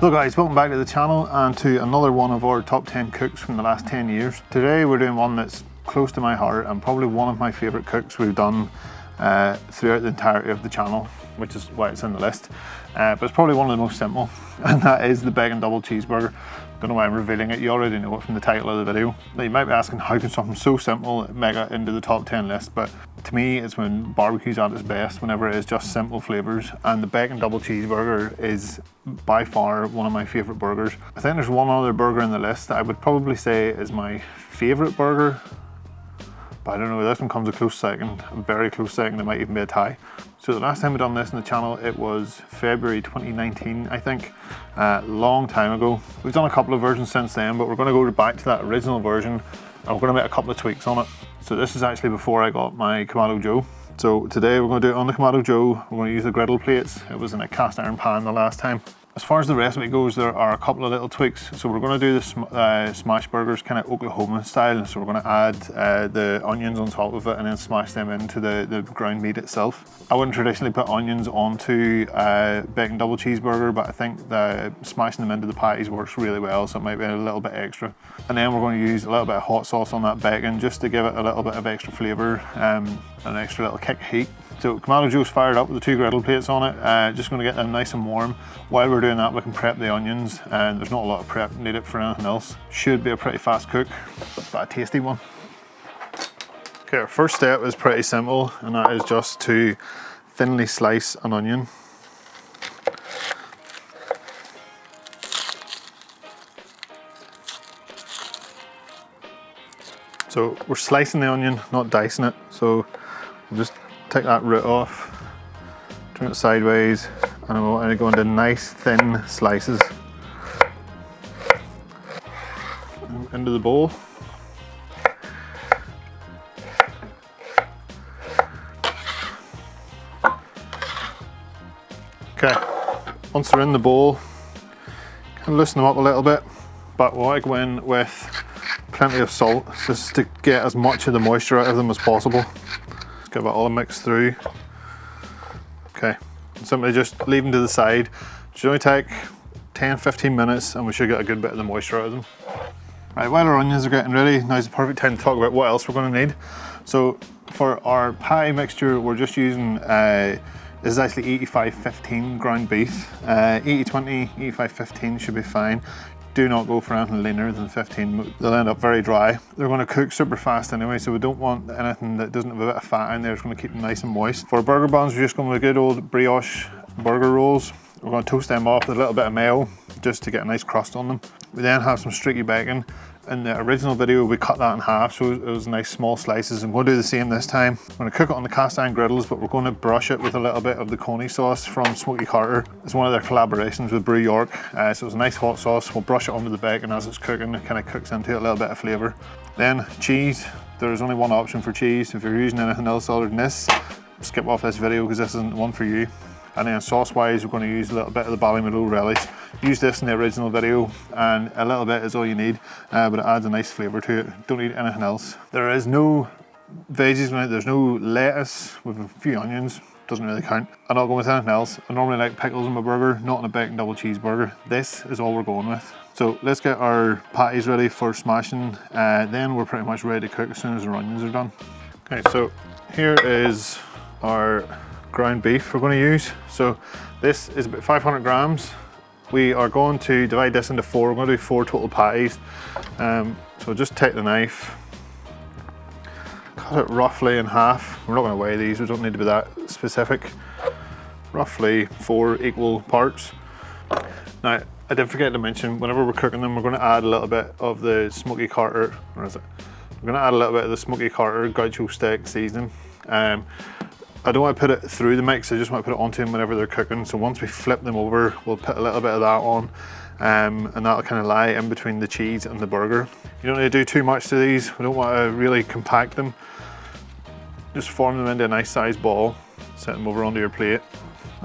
Hello guys, welcome back to the channel and to another one of our top 10 cooks from the last 10 years. Today we're doing one that's close to my heart and probably one of my favourite cooks we've done throughout the entirety of the channel, which is why it's in the list. But it's probably one of the most simple, and that is the bacon double cheeseburger. Don't know why I'm revealing it, you already know it from the title of the video. Now you might be asking, how can something so simple make it into the top 10 list? But to me, it's when barbecue's at its best, whenever it is just simple flavours, and the bacon double cheeseburger is by far one of my favourite burgers. I think there's one other burger in the list that I would probably say is my favourite burger, but I don't know, this one comes a close second, a very close second. It might even be a tie. So the last time we done this on the channel, it was February 2019, I think, long time ago. We've done a couple of versions since then, but we're going to go back to that original version and we're going to make a couple of tweaks on it. So this is actually before I got my Kamado Joe. So today we're going to do it on the Kamado Joe. We're going to use the griddle plates. It was in a cast iron pan the last time. As far as the recipe goes, there are a couple of little tweaks. So we're going to do the smash burgers kind of Oklahoma style. So we're going to add the onions on top of it and then smash them into the ground meat itself. I wouldn't traditionally put onions onto bacon double cheeseburger, but I think smashing them into the patties works really well, so it might be a little bit extra. And then we're going to use a little bit of hot sauce on that bacon just to give it a little bit of extra flavour, an extra little kick of heat. So Kamado Joe's fired up with the two griddle plates on it, just going to get them nice and warm. While we're doing that, we can prep the onions, and there's not a lot of prep needed for anything else. Should be a pretty fast cook, but a tasty one. Okay, our first step is pretty simple, and that is just to thinly slice an onion. So we're slicing the onion, not dicing it. So we'll just take that root off, turn it sideways, and we'll want to go into nice thin slices. And into the bowl. Okay, once they're in the bowl, kind of loosen them up a little bit, but we'll want to go in with plenty of salt just to get as much of the moisture out of them as possible. Just get that all mixed through. Okay, and simply just leave them to the side. It should only take 10-15 minutes and we should get a good bit of the moisture out of them. Right, while our onions are getting ready, now's the perfect time to talk about what else we're going to need. So for our patty mixture, we're just using this is actually 85-15 ground beef. 80-20, 85-15 should be fine. Do not go for anything leaner than 15, they'll end up very dry. They're going to cook super fast anyway, so we don't want anything that doesn't have a bit of fat in there. It's going to keep them nice and moist. For burger buns, we're just going with good old brioche burger rolls. We're going to toast them off with a little bit of mayo just to get a nice crust on them. We then have some streaky bacon. In the original video we cut that in half, so it was nice small slices, and we'll do the same this time. I'm going to cook it on the cast iron griddles, but we're going to brush it with a little bit of the Coney sauce from Smoky Carter. It's one of their collaborations with Brew York, so it's a nice hot sauce. We'll brush it onto the bacon as it's cooking. It kind of cooks into it a little bit of flavour. Then cheese. There's only one option for cheese. If you're using anything else other than this, skip off this video because this isn't one for you. And then sauce wise, we're going to use a little bit of the Ballymaloe relish. Use this in the original video, and a little bit is all you need, but it adds a nice flavour to it. Don't need anything else. There is no veggies in it. There's no lettuce with a few onions. Doesn't really count. I'm not going with anything else. I normally like pickles in my burger, not in a bacon double cheeseburger. This is all we're going with. So let's get our patties ready for smashing. Then we're pretty much ready to cook as soon as our onions are done. Okay, so here is our ground beef we're going to use. So this is about 500 grams. We are going to divide this into four. We're going to do 4 total patties. So just take the knife, cut it roughly in half. We're not going to weigh these, we don't need to be that specific. Roughly 4 equal parts. Now, I did forget to mention, whenever we're cooking them, we're going to add a little bit of the Smoky Carter, where is it? We're going to add a little bit of the Smoky Carter gaucho steak seasoning. I don't want to put it through the mix, I just want to put it onto them whenever they're cooking. So once we flip them over, we'll put a little bit of that on, and that'll kind of lie in between the cheese and the burger. You don't need to do too much to these. We don't want to really compact them. Just form them into a nice sized ball, set them over onto your plate.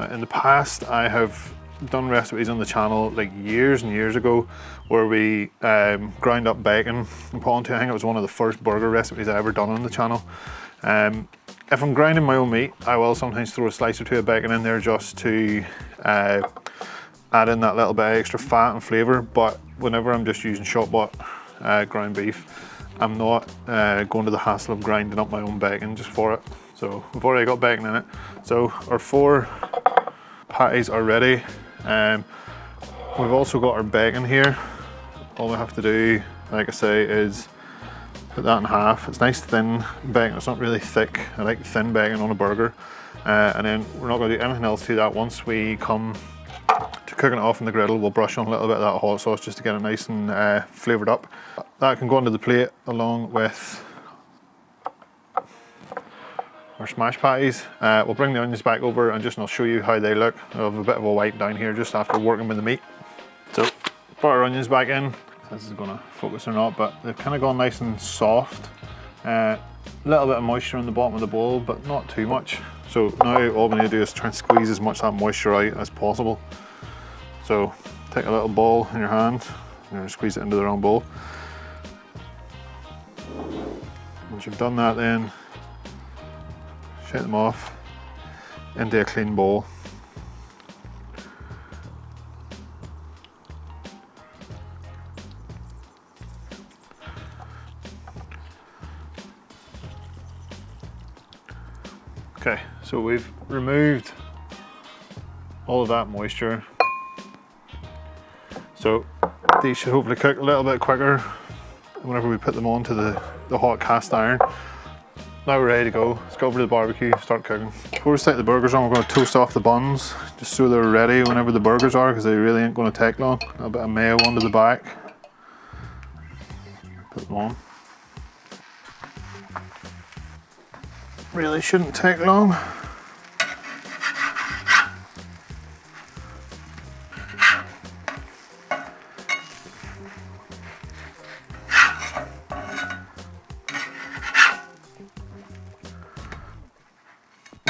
In the past, I have done recipes on the channel like years and years ago where we ground up bacon and put onto, I think it was one of the first burger recipes I ever done on the channel. If I'm grinding my own meat, I will sometimes throw a slice or two of bacon in there just to add in that little bit of extra fat and flavour, but whenever I'm just using shop bought ground beef, I'm not going to the hassle of grinding up my own bacon just for it. So we've already got bacon in it. So our 4 patties are ready. We've also got our bacon here. All we have to do, like I say, is put that in half. It's nice thin bacon, it's not really thick. I like thin bacon on a burger. And then we're not going to do anything else to that. Once we come to cooking it off in the griddle, we'll brush on a little bit of that hot sauce just to get it nice and flavoured up. That can go onto the plate along with our smash patties. We'll bring the onions back over and I'll show you how they look. I'll have a bit of a wipe down here just after working with the meat. So put our onions back in. This is going to focus or not, but they've kind of gone nice and soft. A little bit of moisture in the bottom of the bowl, but not too much. So now all we need to do is try and squeeze as much of that moisture out as possible. So take a little ball in your hand and squeeze it into the round bowl. Once you've done that, then shake them off into a clean bowl. Okay, so we've removed all of that moisture. So these should hopefully cook a little bit quicker whenever we put them onto the hot cast iron. Now we're ready to go. Let's go over to the barbecue, start cooking. Before we stick the burgers on, we're going to toast off the buns just so they're ready whenever the burgers are, because they really ain't going to take long. A bit of mayo onto the back. Put them on. Really shouldn't take long.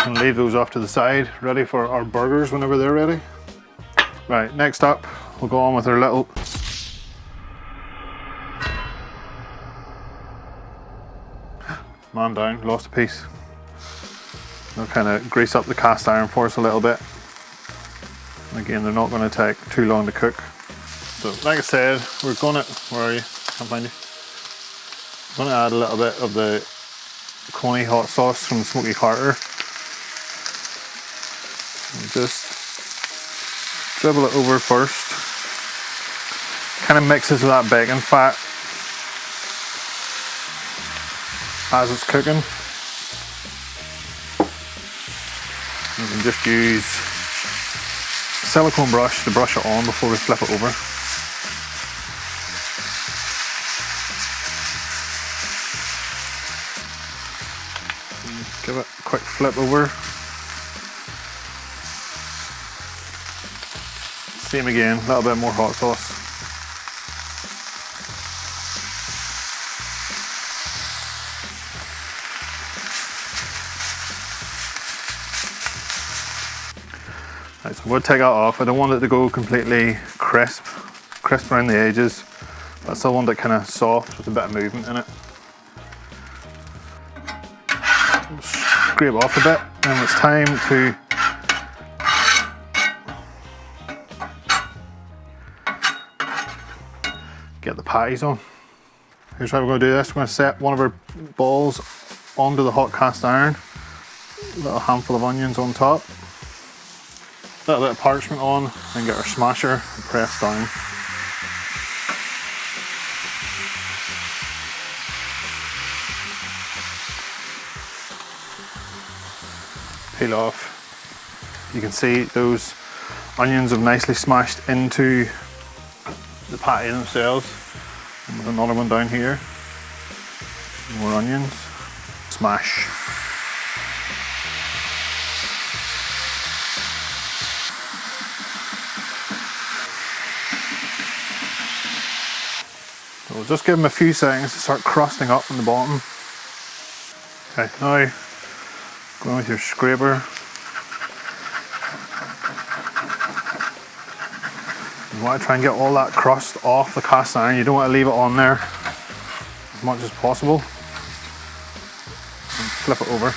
And leave those off to the side, ready for our burgers whenever they're ready. Right, next up, we'll go on with our little man down, lost a piece. They'll kind of grease up the cast iron for us a little bit. And again, they're not going to take too long to cook. So, like I said, we're going to, where are you? Can't find you. I'm going to add a little bit of the Coney hot sauce from Smoky Carter. And just dribble it over first. Kind of mixes with that bacon fat as it's cooking. You can just use a silicone brush to brush it on before we flip it over. Give it a quick flip over. Same again, a little bit more hot sauce. Right, so we'll take that off. I don't want it to go completely crisp around the edges. I still want it kind of soft with a bit of movement in it. Scrape off a bit, and it's time to get the patties on. Here's how we're going to do this. We're going to set one of our balls onto the hot cast iron. A little handful of onions on top. A little bit of parchment on, and get our smasher and press down. Peel off. You can see those onions have nicely smashed into the patty themselves. And with another one down here. More onions. Smash. So we'll just give them a few seconds to start crusting up in the bottom. Okay, now go with your scraper. You want to try and get all that crust off the cast iron. You don't want to leave it on there as much as possible. And flip it over.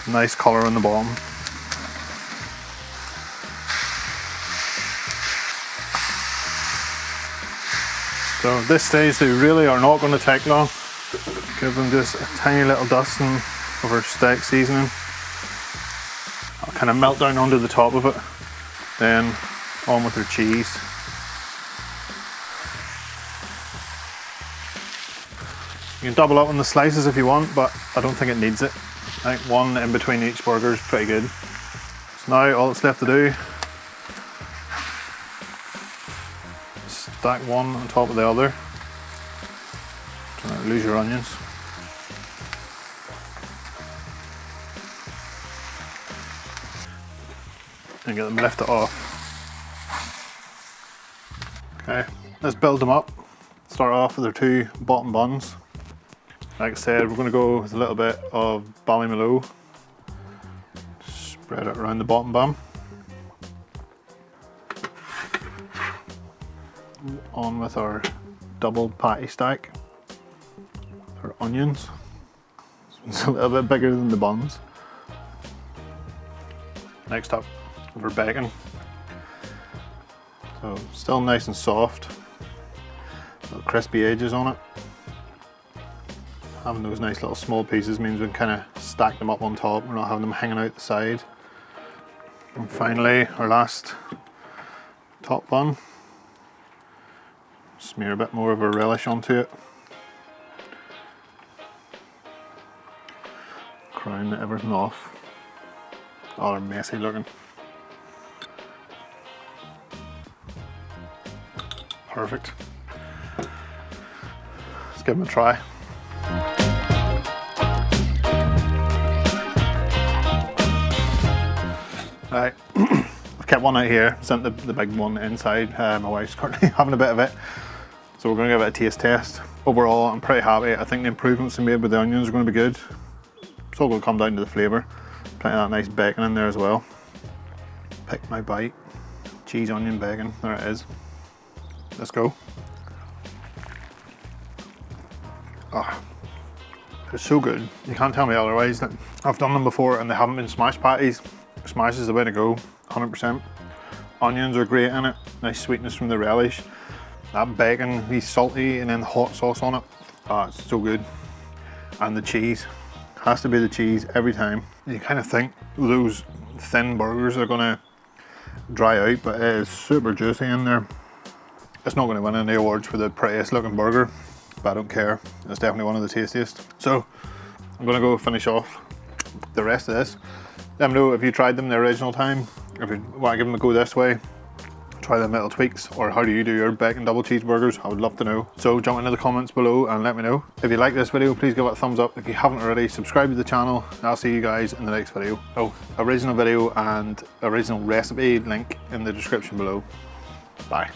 Nice colour on the bottom. So at this stage they really are not going to take long. Give them just a tiny little dusting of our steak seasoning. I'll kind of melt down onto the top of it. Then on with our cheese. You can double up on the slices if you want, but I don't think it needs it. I think one in between each burger is pretty good. So now all that's left to do, stack one on top of the other. Don't lose your onions. And get them lifted off. Okay, let's build them up. Start off with our two bottom buns. Like I said, we're going to go with a little bit of Ballymaloe. Spread it around the bottom bun. On with our double patty stack. Our onions. This one's a little bit bigger than the buns. Next up, our bacon. So still nice and soft. Little crispy edges on it. Having those nice little small pieces means we can kind of stack them up on top. We're not having them hanging out the side. And finally, our last top bun. Smear a bit more of a relish onto it. Crown everything off. Oh, they're messy looking. Perfect. Let's give them a try. Right, I've kept one out here, sent the big one inside. My wife's currently having a bit of it, so we're going to give it a taste test. Overall, I'm pretty happy. I think the improvements we made with the onions are going to be good. It's all going to come down to the flavour. Plenty of that nice bacon in there as well. Pick my bite. Cheese, onion, bacon. There it is. Let's go. Oh, it's so good. You can't tell me otherwise. I've done them before and they haven't been smash patties. Smash is the way to go, 100%. Onions are great in it. Nice sweetness from the relish. That bacon, he's salty, and then the hot sauce on it. Oh, it's so good. And the cheese. Has to be the cheese every time. You kind of think those thin burgers are gonna dry out, but it is super juicy in there. It's not gonna win any awards for the prettiest looking burger, but I don't care. It's definitely one of the tastiest. So I'm gonna go finish off the rest of this. Let me know if you tried them the original time, if you want to give them a go this way, try them little tweaks, or how do you do your bacon double cheeseburgers? I would love to know. So jump into the comments below and let me know. If you like this video, please give it a thumbs up. If you haven't already, subscribe to the channel. I'll see you guys in the next video. Oh, original video and original recipe link in the description below. Bye.